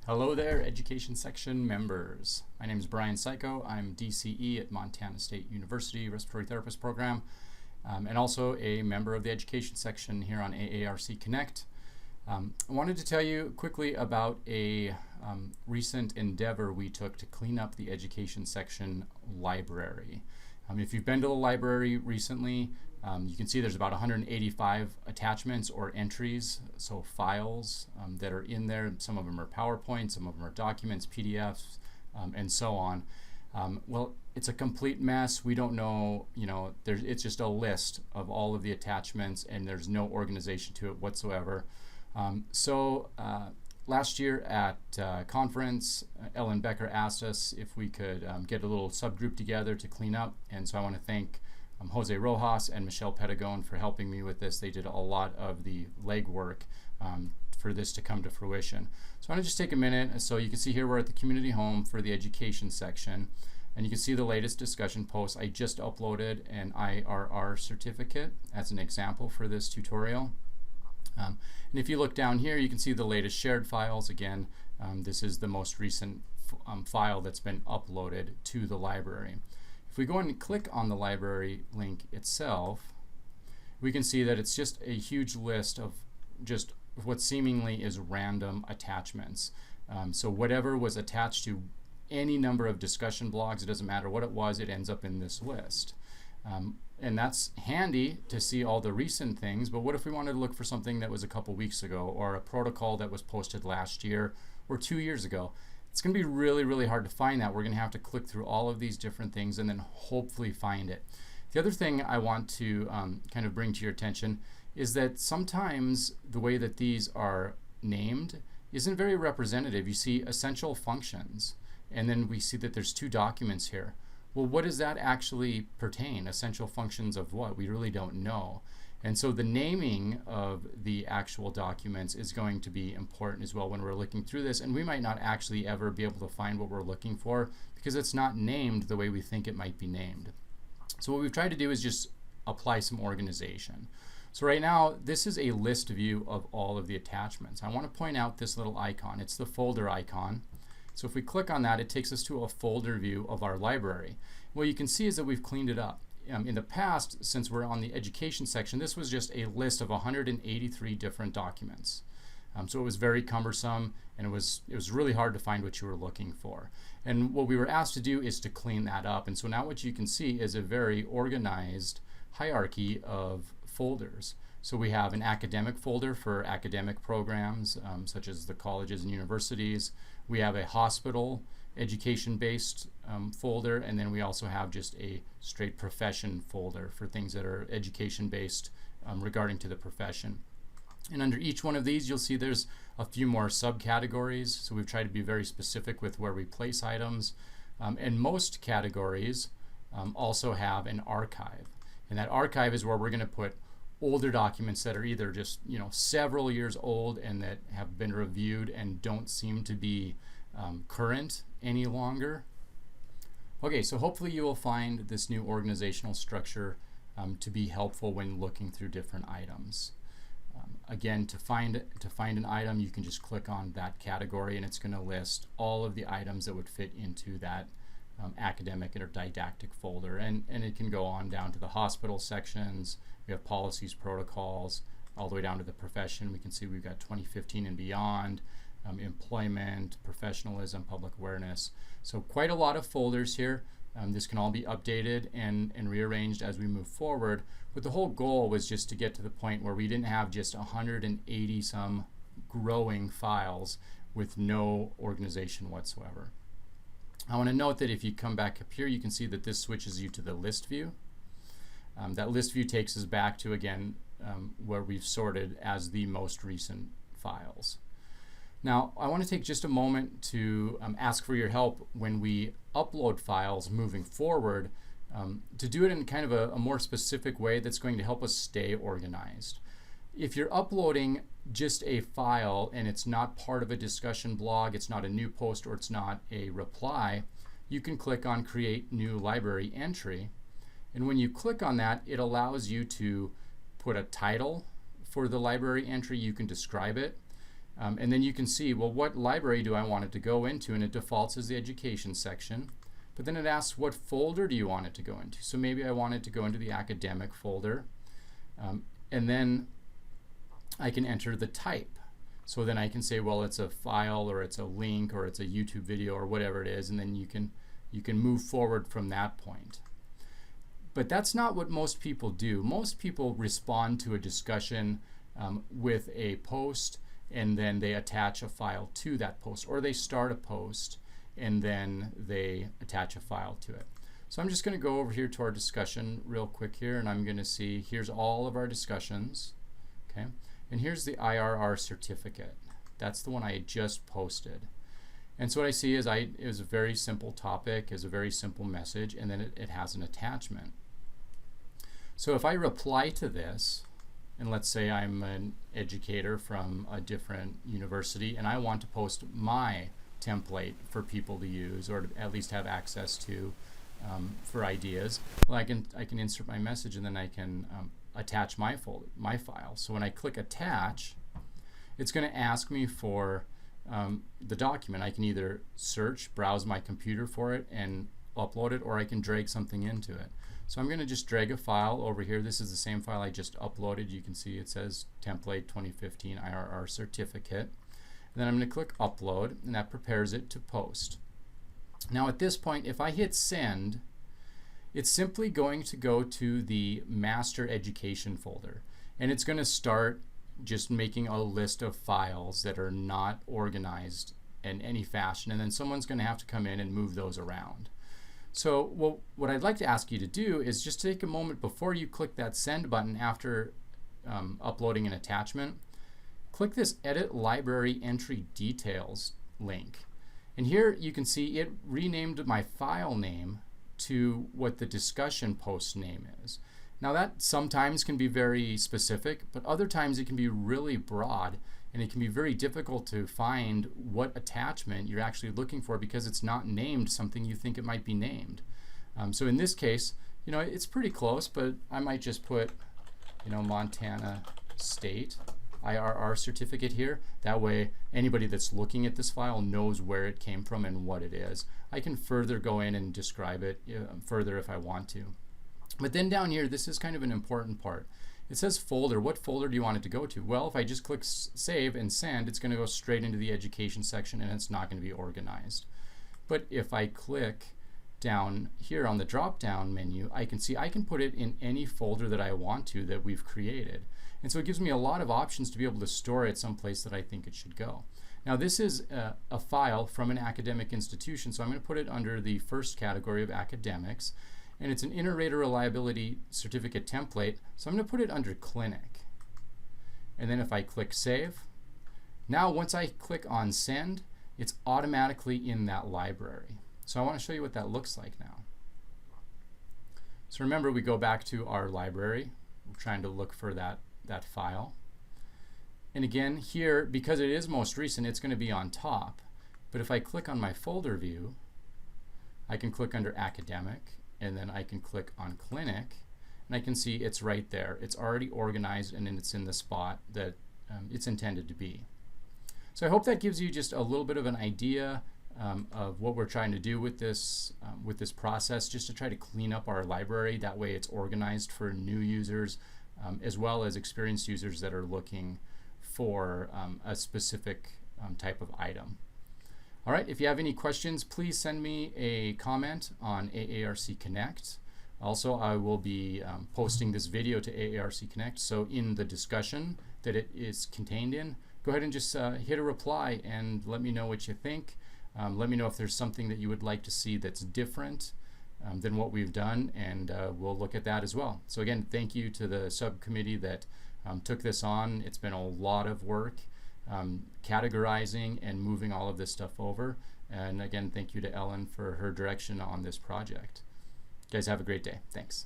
Hello there, Education Section members. My name is Brian Psycho. I'm DCE at Montana State University Respiratory Therapist Program, and also a member of the Education Section here on AARC Connect. I wanted to tell you quickly about a recent endeavor we took to clean up the Education Section library. If you've been to the library recently, you can see there's about 185 attachments or entries, so files that are in there. Some of them are PowerPoint, some of them are documents, PDFs, and so on. Well, it's a complete mess. We don't know, it's just a list of all of the attachments, and there's no organization to it whatsoever. Last year at conference, Ellen Becker asked us if we could get a little subgroup together to clean up, and so I want to thank Jose Rojas and Michelle Petagon for helping me with this. They did a lot of the legwork for this to come to fruition. So I want to just take a minute. So you can see here we're at the community home for the education section, and you can see the latest discussion posts. I just uploaded an IRR certificate as an example for this tutorial. And if you look down here, you can see the latest shared files. Again, this is the most recent file that's been uploaded to the library. If we go and click on the library link itself, we can see that it's just a huge list of just what seemingly is random attachments. So whatever was attached to any number of discussion blogs, it doesn't matter what it was, it ends up in this list. And that's handy to see all the recent things, but what if we wanted to look for something that was a couple weeks ago, or a protocol that was posted last year or 2 years ago? It's going to be really, really hard to find that. We're going to have to click through all of these different things and then hopefully find it. The other thing I want to kind of bring to your attention is that sometimes the way that these are named isn't very representative. You see essential functions, and then we see that there's 2 documents here. Well, what does that actually pertain? Essential functions of what? We really don't know. And so the naming of the actual documents is going to be important as well when we're looking through this, and we might not actually ever be able to find what we're looking for because it's not named the way we think it might be named. So what we've tried to do is just apply some organization. So right now, this is a list view of all of the attachments. I want to point out this little icon. It's the folder icon. So if we click on that, it takes us to a folder view of our library. What you can see is that we've cleaned it up. In the past, since we're on the education section, this was just a list of 183 different documents. So it was very cumbersome, and it was really hard to find what you were looking for. And what we were asked to do is to clean that up. And so now what you can see is a very organized hierarchy of folders. So we have an academic folder for academic programs, such as the colleges and universities. We have a hospital education-based folder, and then we also have just a straight profession folder for things that are education-based regarding to the profession. And under each one of these, you'll see there's a few more subcategories. So we've tried to be very specific with where we place items. And most categories also have an archive. And that archive is where we're going to put older documents that are either just several years old and that have been reviewed and don't seem to be current any longer. Okay, so hopefully you will find this new organizational structure to be helpful when looking through different items. Again, to find an item, you can just click on that category, and it's going to list all of the items that would fit into that academic or didactic folder, and it can go on down to the hospital sections. We have policies, protocols, all the way down to the profession. We can see we've got 2015 and beyond, employment, professionalism, public awareness. So quite a lot of folders here. This can all be updated and rearranged as we move forward. But the whole goal was just to get to the point where we didn't have just 180 some growing files with no organization whatsoever. I want to note that if you come back up here, you can see that this switches you to the list view. That list view takes us back to, again, where we've sorted as the most recent files. Now, I want to take just a moment to ask for your help when we upload files moving forward, to do it in kind of a more specific way that's going to help us stay organized. If you're uploading just a file and it's not part of a discussion blog, it's not a new post, or it's not a reply, you can click on Create New Library Entry. And when you click on that, it allows you to put a title for the library entry. You can describe it. And then you can see, well, what library do I want it to go into? And it defaults as the education section. But then it asks, what folder do you want it to go into? So maybe I want it to go into the academic folder. And then I can enter the type. So then I can say, well, it's a file, or it's a link, or it's a YouTube video, or whatever it is. And then you can move forward from that point. But that's not what most people do. Most people respond to a discussion with a post, and then they attach a file to that post, or they start a post and then they attach a file to it. So I'm just going to go over here to our discussion real quick here, and I'm going to see, here's all of our discussions, okay? And here's the IRR certificate. That's the one I had just posted. And so what I see is it was a very simple topic, is a very simple message, and then it has an attachment. So if I reply to this, and let's say I'm an educator from a different university and I want to post my template for people to use, or to at least have access to for ideas, well, I can insert my message, and then I can attach my file. So when I click attach, it's going to ask me for the document. I can either search, browse my computer for it and upload it, or I can drag something into it. So I'm going to just drag a file over here. This is the same file I just uploaded. You can see it says template 2015 IRR certificate. And then I'm going to click upload, and that prepares it to post. Now at this point, if I hit send, it's simply going to go to the master education folder, and it's going to start just making a list of files that are not organized in any fashion, and then someone's going to have to come in and move those around. So what I'd like to ask you to do is just take a moment before you click that send button after uploading an attachment. Click this Edit Library Entry Details link. And here you can see it renamed my file name to what the discussion post name is. Now that sometimes can be very specific, but other times it can be really broad, and it can be very difficult to find what attachment you're actually looking for because it's not named something you think it might be named. So in this case, it's pretty close, but I might just put, Montana State IRR certificate here. That way anybody that's looking at this file knows where it came from and what it is. I can further go in and describe it further if I want to. But then down here, this is kind of an important part. It says folder. What folder do you want it to go to? Well, if I just click save and send, it's going to go straight into the education section, and it's not going to be organized. But if I click down here on the drop down menu, I can see I can put it in any folder that I want to that we've created. And so it gives me a lot of options to be able to store it someplace that I think it should go. Now this is a file from an academic institution, so I'm going to put it under the first category of academics. And it's an Inter-Rater Reliability Certificate template, so I'm going to put it under Clinic. And then if I click Save, now once I click on Send, it's automatically in that library. So I want to show you what that looks like now. So remember, we go back to our library. We're trying to look for that file. And again, here, because it is most recent, it's going to be on top. But if I click on my folder view, I can click under Academic, and then I can click on Clinic, and I can see it's right there. It's already organized, and then it's in the spot that it's intended to be. So I hope that gives you just a little bit of an idea of what we're trying to do with this process, just to try to clean up our library. That way it's organized for new users as well as experienced users that are looking for a specific type of item. All right, if you have any questions, please send me a comment on AARC Connect. Also, I will be posting this video to AARC Connect, so in the discussion that it is contained in, go ahead and just hit a reply and let me know what you think. Let me know if there's something that you would like to see that's different than what we've done, and we'll look at that as well. So again, thank you to the subcommittee that took this on. It's been a lot of work. Categorizing and moving all of this stuff over. And again, thank you to Ellen for her direction on this project. You guys have a great day. Thanks.